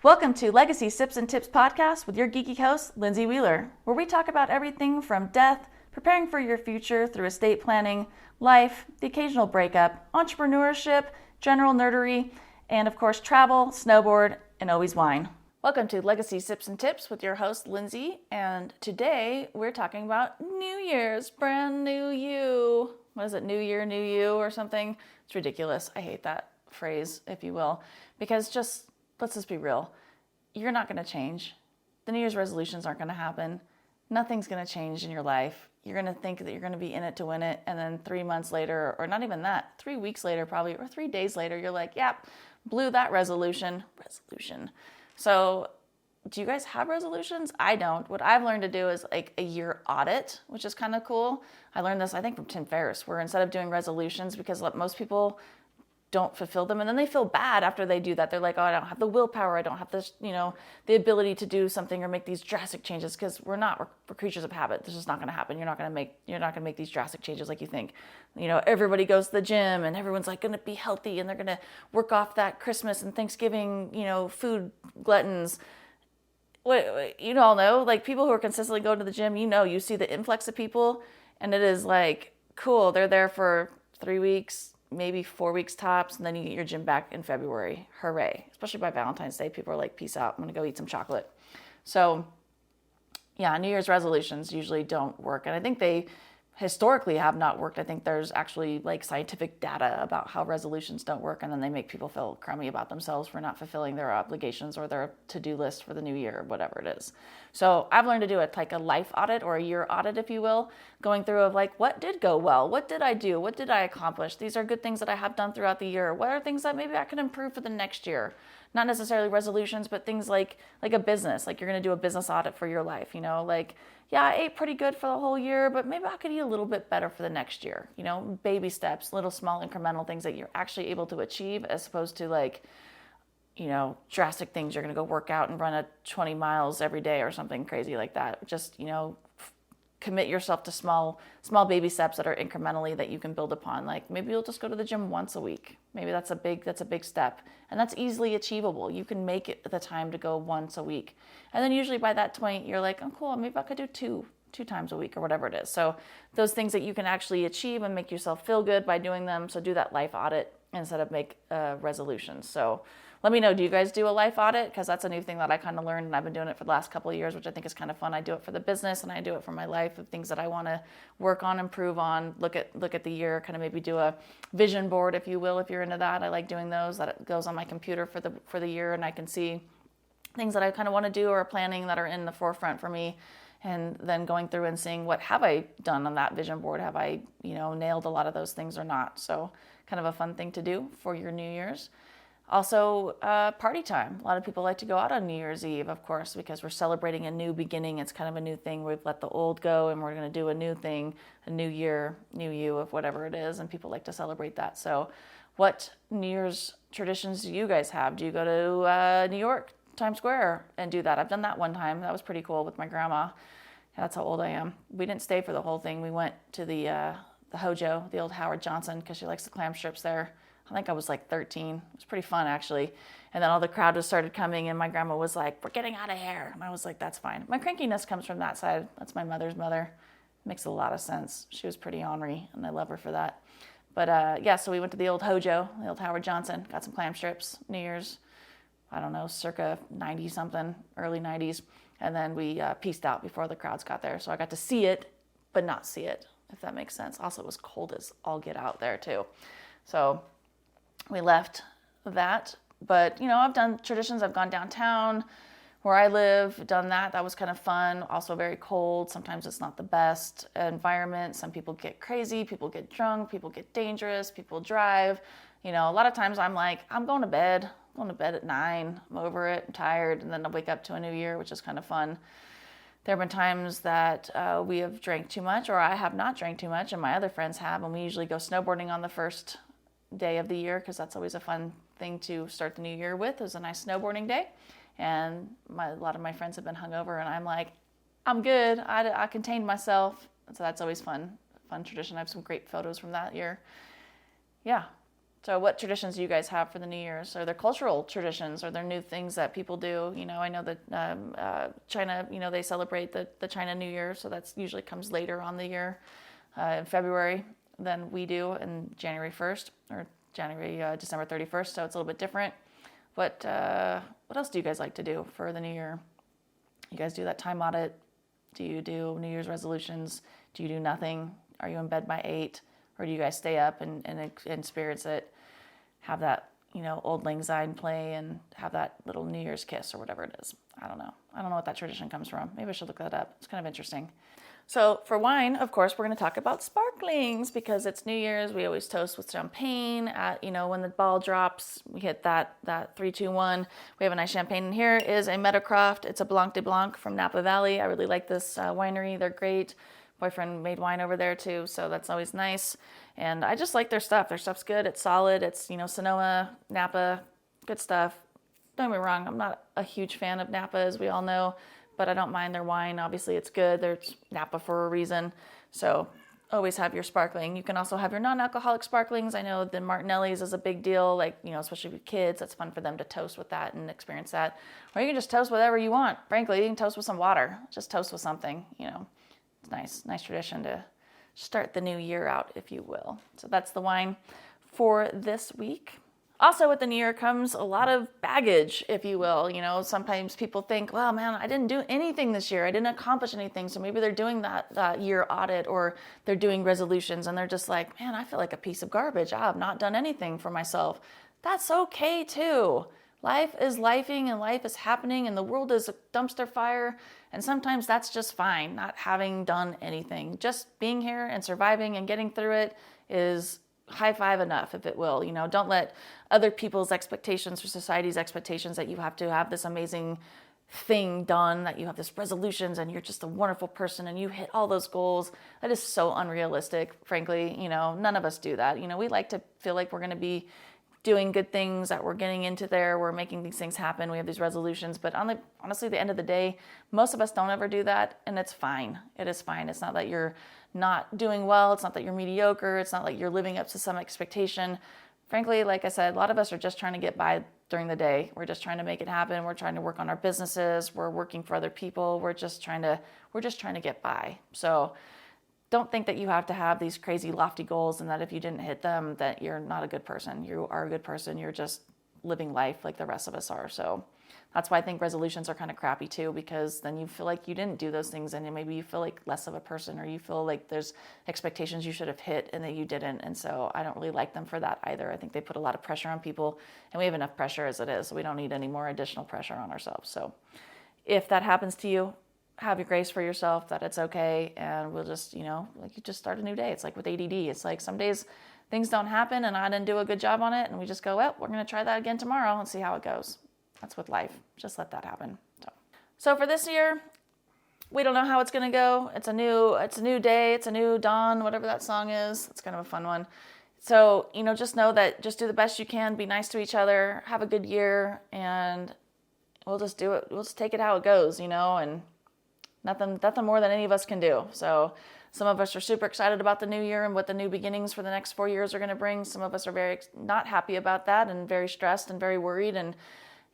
Welcome to Legacy Sips and Tips podcast with your geeky host, Lindsay Wheeler, where we talk about everything from death, preparing for your future through estate planning, life, the occasional breakup, entrepreneurship, general nerdery, and of course travel, snowboard, and always wine. Welcome to Legacy Sips and Tips with your host, Lindsay, and today we're talking about New Year's, brand new you. What is it, New Year, New You or something? It's ridiculous. I hate that phrase, if you will, because let's just be real. You're not going to change. The New Year's resolutions aren't going to happen. Nothing's going to change in your life. You're going to think that you're going to be in it to win it. And then 3 months later, or not even that, 3 weeks later probably, or 3 days later, you're like, yep, blew that resolution. So do you guys have resolutions? I don't. What I've learned to do is like a year audit, which is kind of cool. I learned this, I think, from Tim Ferriss, where instead of doing resolutions, because most people don't fulfill them, and then they feel bad after they do that. They're like, oh, I don't have the willpower, I don't have this, the ability to do something or make these drastic changes, because we're creatures of habit. This is not going to happen. You're not going to make these drastic changes like you think. Everybody goes to the gym and everyone's like going to be healthy and they're going to work off that Christmas and Thanksgiving, food gluttons. You all know, like people who are consistently going to the gym, you see the influx of people, and it is like, cool, they're there for 3 weeks, maybe 4 weeks tops, and then you get your gym back in February. Hooray. Especially by Valentine's Day, people are like, peace out, I'm going to go eat some chocolate. So yeah, New Year's resolutions usually don't work, and I think they historically have not worked. I think there's actually like scientific data about how resolutions don't work, and then they make people feel crummy about themselves for not fulfilling their obligations or their to-do list for the new year, or whatever it is. So I've learned to do it like a life audit or a year audit, if you will, going through of like, what did go well? What did I do? What did I accomplish? These are good things that I have done throughout the year. What are things that maybe I can improve for the next year? Not necessarily resolutions, but things like a business, like you're going to do a business audit for your life, like, yeah, I ate pretty good for the whole year, but maybe I could eat a little bit better for the next year. Baby steps, little small incremental things that you're actually able to achieve, as opposed to like, drastic things. You're going to go work out and run 20 miles every day or something crazy like that. Just, commit yourself to small baby steps that are incrementally that you can build upon. Like maybe you'll just go to the gym once a week. Maybe that's a big step, and that's easily achievable. You can make it the time to go once a week. And then usually by that point you're like, oh cool, maybe I could do two times a week or whatever it is. So those things that you can actually achieve and make yourself feel good by doing them. So do that life audit instead of make resolutions. So let me know, do you guys do a life audit? Because that's a new thing that I kind of learned, and I've been doing it for the last couple of years, which I think is kind of fun. I do it for the business, and I do it for my life, of things that I want to work on, improve on, look at the year, kind of maybe do a vision board, if you will, if you're into that. I like doing those. That goes on my computer for the year, and I can see things that I kind of want to do or planning that are in the forefront for me, and then going through and seeing what have I done on that vision board. Have I, nailed a lot of those things or not? So kind of a fun thing to do for your New Year's. Also, party time. A lot of people like to go out on New Year's Eve, of course, because we're celebrating a new beginning. It's kind of a new thing. We've let the old go, and we're going to do a new thing, a new year, new you, of whatever it is, and people like to celebrate that. So what New Year's traditions do you guys have? Do you go to New York, Times Square, and do that? I've done that one time. That was pretty cool with my grandma. That's how old I am. We didn't stay for the whole thing. We went to the Hojo, the old Howard Johnson, because she likes the clam strips there. I think I was like 13. It was pretty fun, actually. And then all the crowd just started coming, and my grandma was like, we're getting out of here. And I was like, that's fine. My crankiness comes from that side. That's my mother's mother. Makes a lot of sense. She was pretty ornery, and I love her for that. But yeah, so we went to the old Hojo, the old Howard Johnson, got some clam strips, New Year's, I don't know, circa 90-something, early 90s. And then we peaced out before the crowds got there. So I got to see it, but not see it, if that makes sense. Also, it was cold as all get out there, too. So we left that, but I've done traditions. I've gone downtown where I live, done that. That was kind of fun. Also very cold. Sometimes it's not the best environment. Some people get crazy, people get drunk, people get dangerous, people drive. A lot of times I'm like, I'm going to bed. I'm going to bed at 9. I'm over it. I'm tired. And then I'll wake up to a new year, which is kind of fun. There have been times that we have drank too much, or I have not drank too much, and my other friends have, and we usually go snowboarding on the first day of the year, because that's always a fun thing to start the new year with, is a nice snowboarding day. And a lot of my friends have been hungover, and I'm like, I'm good. I contained myself. So that's always fun tradition. I have some great photos from that year. Yeah. So what traditions do you guys have for the New Year's? Are there cultural traditions? Are there new things that people do? I know that China, they celebrate the China New Year, so that's usually comes later on the year, in February than we do in January 1st or December 31st, so it's a little bit different. What else do you guys like to do for the New Year? You guys do that time audit? Do you do New Year's resolutions? Do you do nothing? Are you in bed by 8? Or do you guys stay up and experience it, have that, Old Lang Syne play and have that little New Year's kiss or whatever it is? I don't know what that tradition comes from. Maybe I should look that up. It's kind of interesting. So for wine, of course, we're going to talk about sparklings because it's New Year's. We always toast with champagne. When the ball drops, we hit that 3, 2, 1. We have a nice champagne. And here is a Metacroft. It's a Blanc de Blanc from Napa Valley. I really like this winery. They're great. Boyfriend made wine over there too, so that's always nice. And I just like their stuff. Their stuff's good. It's solid. It's, Sonoma, Napa, good stuff. Don't get me wrong, I'm not a huge fan of Napa, as we all know, but I don't mind their wine. Obviously, it's good. There's Napa for a reason. So always have your sparkling. You can also have your non-alcoholic sparklings. I know the Martinelli's is a big deal, especially with kids. It's fun for them to toast with that and experience that. Or you can just toast whatever you want. Frankly, you can toast with some water. Just toast with something, It's nice tradition to start the new year out, if you will. So that's the wine for this week. Also with the new year comes a lot of baggage, if you will. Sometimes people think, well, man, I didn't do anything this year. I didn't accomplish anything. So maybe they're doing that year audit or they're doing resolutions and they're just like, man, I feel like a piece of garbage. I have not done anything for myself. That's okay too. Life is lifing and life is happening and the world is a dumpster fire. And sometimes that's just fine, not having done anything. Just being here and surviving and getting through it is high five enough, if it will. Don't let other people's expectations or society's expectations that you have to have this amazing thing done, that you have this resolutions and you're just a wonderful person and you hit all those goals. That is so unrealistic, frankly. None of us do that. We like to feel like we're going to be doing good things, that we're getting into there, we're making these things happen, we have these resolutions, but honestly, at the end of the day, most of us don't ever do that, and it's fine. It is fine. It's not that you're not doing well, it's not that you're mediocre, it's not like you're living up to some expectation. Frankly, like I said, a lot of us are just trying to get by during the day. We're just trying to make it happen. We're trying to work on our businesses. We're working for other people. We're just trying to get by. So don't think that you have to have these crazy lofty goals and that if you didn't hit them, that you're not a good person. You are a good person. You're just living life like the rest of us are. So that's why I think resolutions are kind of crappy too, because then you feel like you didn't do those things and maybe you feel like less of a person or you feel like there's expectations you should have hit and that you didn't. And so I don't really like them for that either. I think they put a lot of pressure on people and we have enough pressure as it is. So we don't need any more additional pressure on ourselves. So if that happens to you, have your grace for yourself that it's okay, and we'll just, you just start a new day. It's like with ADD. It's like some days things don't happen and I didn't do a good job on it, and we just go, well, we're going to try that again tomorrow and see how it goes. That's with life. Just let that happen. So for this year, we don't know how it's going to go. It's a new day. It's a new dawn, whatever that song is. It's kind of a fun one. So, just know that just do the best you can, be nice to each other, have a good year, and we'll just do it. We'll just take it how it goes, and nothing more than any of us can do. So some of us are super excited about the new year and what the new beginnings for the next 4 years are going to bring. Some of us are very not happy about that and very stressed and very worried. And,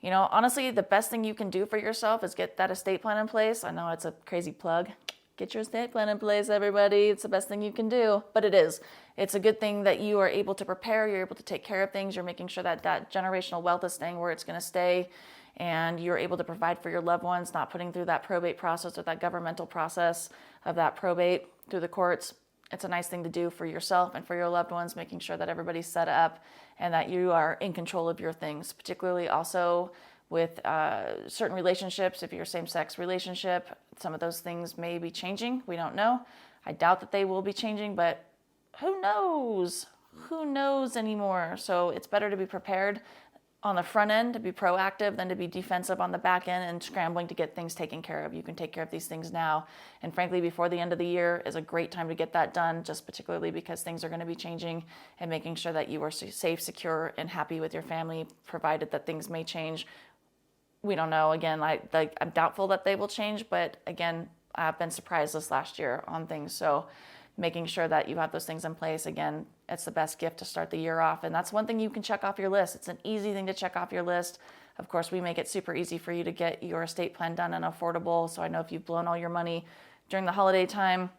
honestly, the best thing you can do for yourself is get that estate plan in place. I know it's a crazy plug. Get your estate plan in place, everybody. It's the best thing you can do. But it is. It's a good thing that you are able to prepare. You're able to take care of things. You're making sure that that generational wealth is staying where it's going to stay. And you're able to provide for your loved ones, not putting through that probate process or that governmental process of that probate through the courts. It's a nice thing to do for yourself and for your loved ones, making sure that everybody's set up and that you are in control of your things, particularly also with certain relationships. If you're a same-sex relationship, some of those things may be changing. We don't know. I doubt that they will be changing, but who knows? Who knows anymore? So it's better to be prepared on the front end, to be proactive, than to be defensive on the back end and scrambling to get things taken care of. You can take care of these things now. And frankly, before the end of the year is a great time to get that done, just particularly because things are going to be changing, and making sure that you are safe, secure, and happy with your family, provided that things may change. We don't know. Again, I'm doubtful that they will change, but again, I've been surprised this last year on things. So making sure that you have those things in place. Again, it's the best gift to start the year off. And that's one thing you can check off your list. It's an easy thing to check off your list. Of course, we make it super easy for you to get your estate plan done and affordable. So I know if you've blown all your money during the holiday time,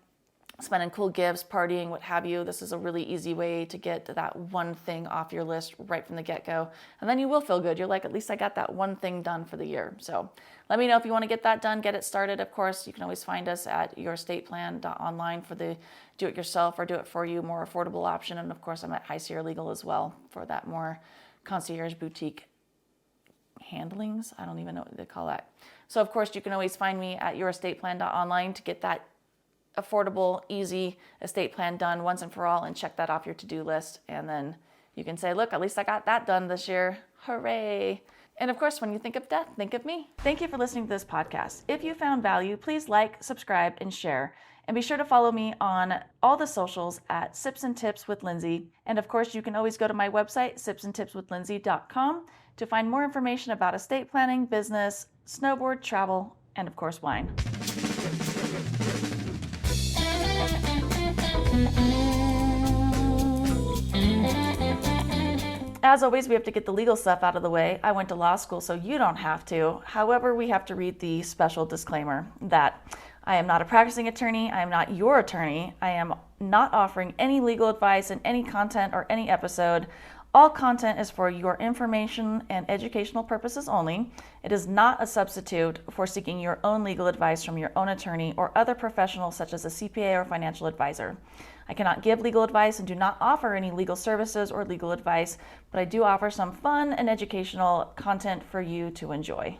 spending cool gifts, partying, what have you, this is a really easy way to get that one thing off your list right from the get-go. And then you will feel good. You're like, at least I got that one thing done for the year. So let me know if you want to get that done, get it started. Of course, you can always find us at yourestateplan.online for the do-it-yourself or do-it-for-you more affordable option. And of course, I'm at High Sierra Legal as well for that more concierge boutique handlings. I don't even know what they call that. So of course, you can always find me at yourestateplan.online to get that affordable, easy estate plan done once and for all and check that off your to-do list. And then you can say, look, at least I got that done this year. Hooray. And of course, when you think of death, think of me. Thank you for listening to this podcast. If you found value, please like, subscribe, and share. And be sure to follow me on all the socials at Sips and Tips with Lindsay. And of course, you can always go to my website, sipsandtipswithlindsay.com, to find more information about estate planning, business, snowboard, travel, and of course, wine. As always, we have to get the legal stuff out of the way. I went to law school, so you don't have to. However, we have to read the special disclaimer that I am not a practicing attorney. I am not your attorney. I am not offering any legal advice in any content or any episode. All content is for your information and educational purposes only. It is not a substitute for seeking your own legal advice from your own attorney or other professionals such as a CPA or financial advisor. I cannot give legal advice and do not offer any legal services or legal advice, but I do offer some fun and educational content for you to enjoy.